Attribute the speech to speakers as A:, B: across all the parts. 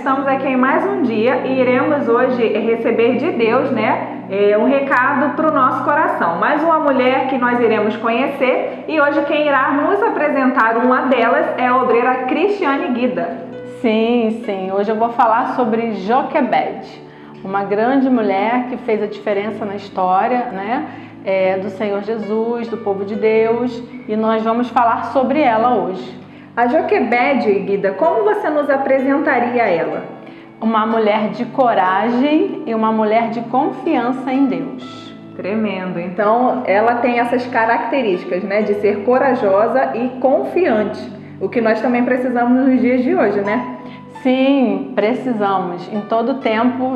A: estamos aqui em mais um dia e iremos hoje receber de Deus, um recado para o nosso coração. Mais uma mulher que nós iremos conhecer e hoje quem irá nos apresentar uma delas é a obreira Cristiane Guida.
B: Sim, hoje eu vou falar sobre Joquebede, uma grande mulher que fez a diferença na história, do Senhor Jesus, do povo de Deus, e nós vamos falar sobre ela hoje.
A: A Joquebede, Guida, como você nos apresentaria ela?
B: Uma mulher de coragem e uma mulher de confiança em Deus.
A: Tremendo. Então, ela tem essas características, de ser corajosa e confiante, o que nós também precisamos nos dias de hoje,
B: Sim, precisamos. Em todo tempo,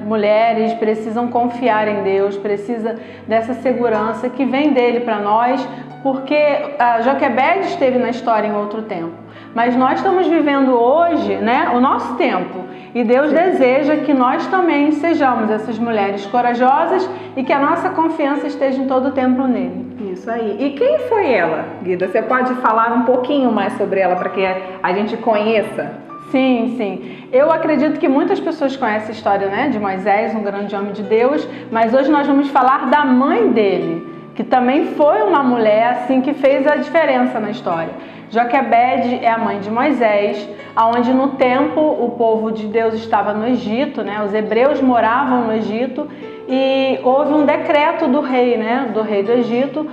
B: mulheres precisam confiar em Deus, precisa dessa segurança que vem dele para nós, porque a Joquebede esteve na história em outro tempo. Mas nós estamos vivendo hoje, o nosso tempo. E Deus deseja que nós também sejamos essas mulheres corajosas e que a nossa confiança esteja em todo o tempo nele.
A: Isso aí. E quem foi ela, Guida? Você pode falar um pouquinho mais sobre ela para que a gente conheça?
B: Sim. Eu acredito que muitas pessoas conhecem a história, de Moisés, um grande homem de Deus, mas hoje nós vamos falar da mãe dele, que também foi uma mulher que fez a diferença na história. Joquebede é a mãe de Moisés, onde no tempo o povo de Deus estava no Egito, os hebreus moravam no Egito e houve um decreto do rei do Egito,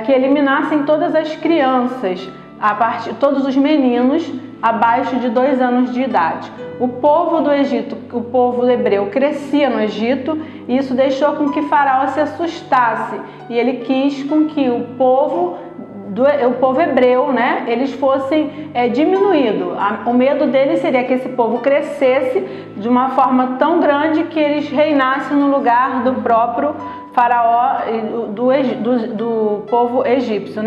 B: que eliminassem todas as crianças, todos os meninos abaixo de 2 anos de idade. O povo do Egito, o povo hebreu, crescia no Egito e isso deixou com que Faraó se assustasse e ele quis com que o povo hebreu, eles fossem diminuídos. O medo dele seria que esse povo crescesse de uma forma tão grande que eles reinassem no lugar do próprio Faraó, do povo egípcio,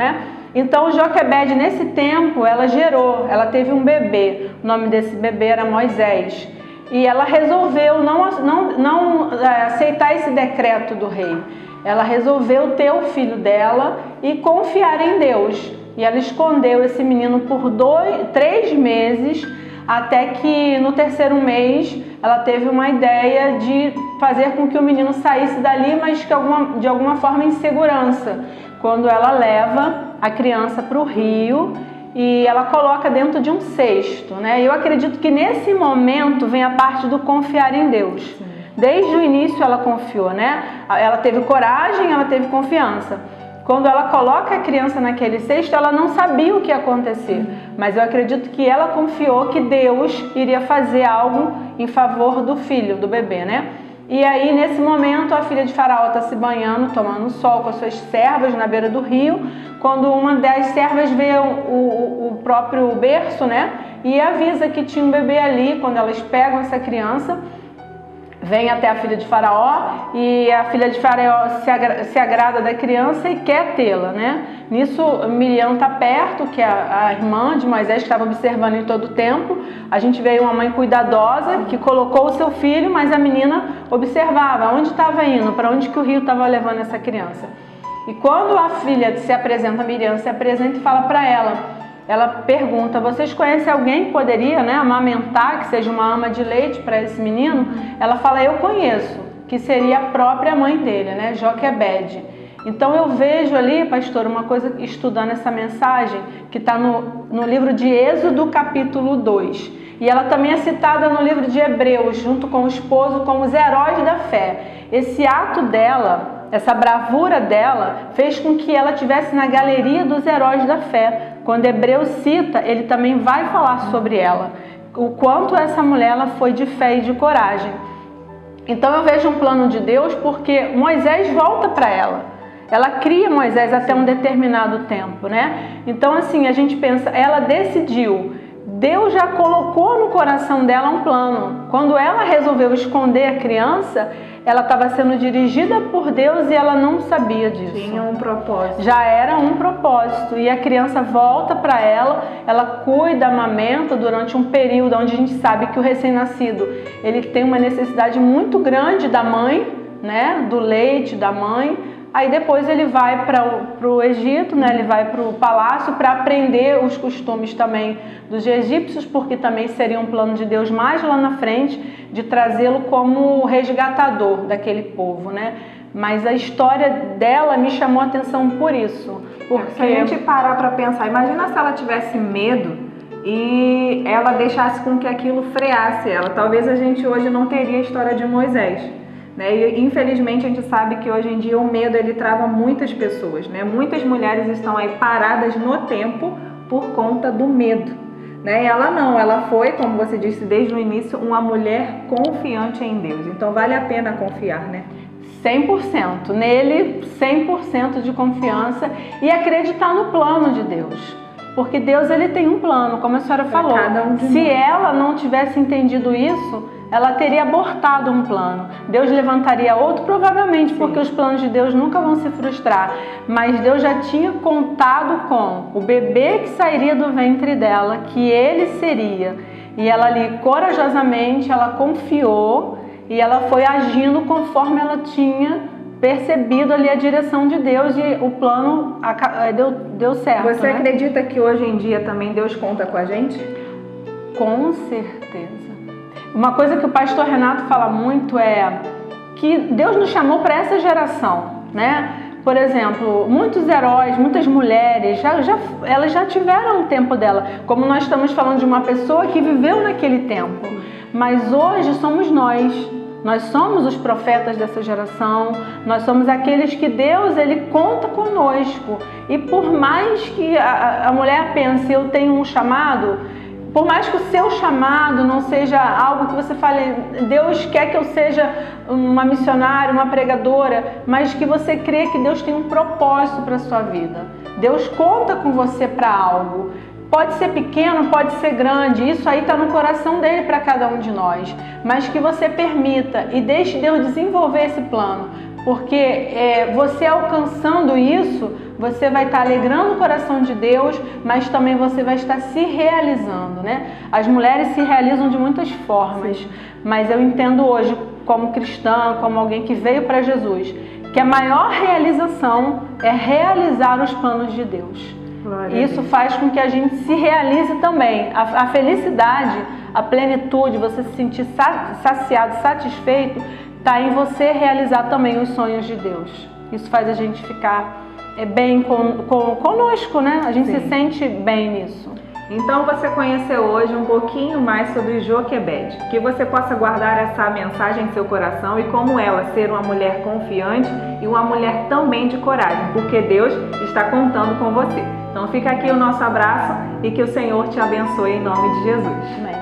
B: Então, Joquebede, nesse tempo, ela teve um bebê, o nome desse bebê era Moisés, e ela resolveu não aceitar esse decreto do rei. Ela resolveu ter o filho dela e confiar em Deus, e ela escondeu esse menino por 3 meses, até que no 3º mês ela teve uma ideia de fazer com que o menino saísse dali, mas de alguma forma em segurança, quando ela leva a criança para o rio e ela coloca dentro de um cesto, Eu acredito que nesse momento vem a parte do confiar em Deus. Sim. Desde o início ela confiou, Ela teve coragem, ela teve confiança. Quando ela coloca a criança naquele cesto, ela não sabia o que ia acontecer, mas eu acredito que ela confiou que Deus iria fazer algo em favor do filho, do bebê, E aí, nesse momento, a filha de Faraó está se banhando, tomando sol com as suas servas na beira do rio, quando uma das servas vê o próprio berço, e avisa que tinha um bebê ali. Quando elas pegam essa criança, vem até a filha de Faraó e a filha de Faraó se agrada da criança e quer tê-la, Nisso, Miriam está perto, que é a irmã de Moisés, que estava observando em todo o tempo. A gente vê uma mãe cuidadosa que colocou o seu filho, mas a menina observava onde estava indo, para onde que o rio estava levando essa criança. E quando a filha se apresenta, Miriam se apresenta e fala para ela pergunta: vocês conhecem alguém que poderia amamentar, que seja uma ama de leite para esse menino? Ela fala: eu conheço, que seria a própria mãe dele, Joquebede. Então eu vejo ali, pastor, uma coisa, estudando essa mensagem, que está no livro de Êxodo, capítulo 2. E ela também é citada no livro de Hebreus, junto com o esposo, como os heróis da fé. Esse ato dela, essa bravura dela, fez com que ela estivesse na galeria dos heróis da fé. Quando Hebreus cita, ele também vai falar sobre ela, o quanto essa mulher ela foi de fé e de coragem. Então eu vejo um plano de Deus, porque Moisés volta para ela. Ela cria Moisés até um determinado tempo, Então assim, a gente pensa, ela decidiu. Deus já colocou no coração dela um plano. Quando ela resolveu esconder a criança, ela estava sendo dirigida por Deus e ela não sabia disso.
A: Tinha um propósito.
B: Já era um propósito. E a criança volta para ela cuida, amamenta durante um período onde a gente sabe que o recém-nascido ele tem uma necessidade muito grande da mãe, do leite da mãe, Aí depois ele vai para o Egito, né? Ele vai para o palácio para aprender os costumes também dos egípcios, porque também seria um plano de Deus mais lá na frente de trazê-lo como resgatador daquele povo, né? Mas a história dela me chamou a atenção por isso. Porque
A: se a gente parar para pensar, imagina se ela tivesse medo e ela deixasse com que aquilo freasse ela. Talvez a gente hoje não teria a história de Moisés, né? E infelizmente a gente sabe que hoje em dia o medo ele trava muitas pessoas, né? Muitas mulheres estão aí paradas no tempo por conta do medo, né? E ela não, ela foi, como você disse desde o início, uma mulher confiante em Deus. Então vale a pena confiar, né?
B: 100%, nele 100% de confiança e acreditar no plano de Deus, porque Deus ele tem um plano, como a senhora falou. Se ela não tivesse entendido isso, ela teria abortado um plano. Deus levantaria outro, provavelmente, porque os planos de Deus nunca vão se frustrar, mas Deus já tinha contado com o bebê que sairia do ventre dela, que ele seria, e ela ali corajosamente ela confiou. E ela foi agindo conforme ela tinha percebido ali a direção de Deus e o plano deu certo.
A: Você acredita que hoje em dia também Deus conta com a gente?
B: Com certeza. Uma coisa que o pastor Renato fala muito é que Deus nos chamou para essa geração, né? Por exemplo, muitos heróis, muitas mulheres, elas já tiveram o tempo dela. Como nós estamos falando de uma pessoa que viveu naquele tempo. Mas hoje somos nós. Nós somos os profetas dessa geração, nós somos aqueles que Deus ele conta conosco. E por mais que a mulher pense, eu tenho um chamado, por mais que o seu chamado não seja algo que você fale, Deus quer que eu seja uma missionária, uma pregadora, mas que você crê que Deus tem um propósito para a sua vida. Deus conta com você para algo. Pode ser pequeno, pode ser grande, isso aí está no coração dele para cada um de nós. Mas que você permita e deixe Deus desenvolver esse plano, porque você alcançando isso, você vai estar alegrando o coração de Deus, mas também você vai estar se realizando, né? As mulheres se realizam de muitas formas, mas eu entendo hoje, como cristã, como alguém que veio para Jesus, que a maior realização é realizar os planos de Deus. Isso faz com que a gente se realize também. A felicidade, a plenitude, você se sentir saciado, satisfeito, está em você realizar também os sonhos de Deus. Isso faz a gente ficar bem conosco, né? A gente se sente bem nisso.
A: Então você conheceu hoje um pouquinho mais sobre Joquebede, que você possa guardar essa mensagem em seu coração e como ela ser uma mulher confiante e uma mulher também de coragem, porque Deus está contando com você. Então fica aqui o nosso abraço e que o Senhor te abençoe em nome de Jesus.
B: Amém.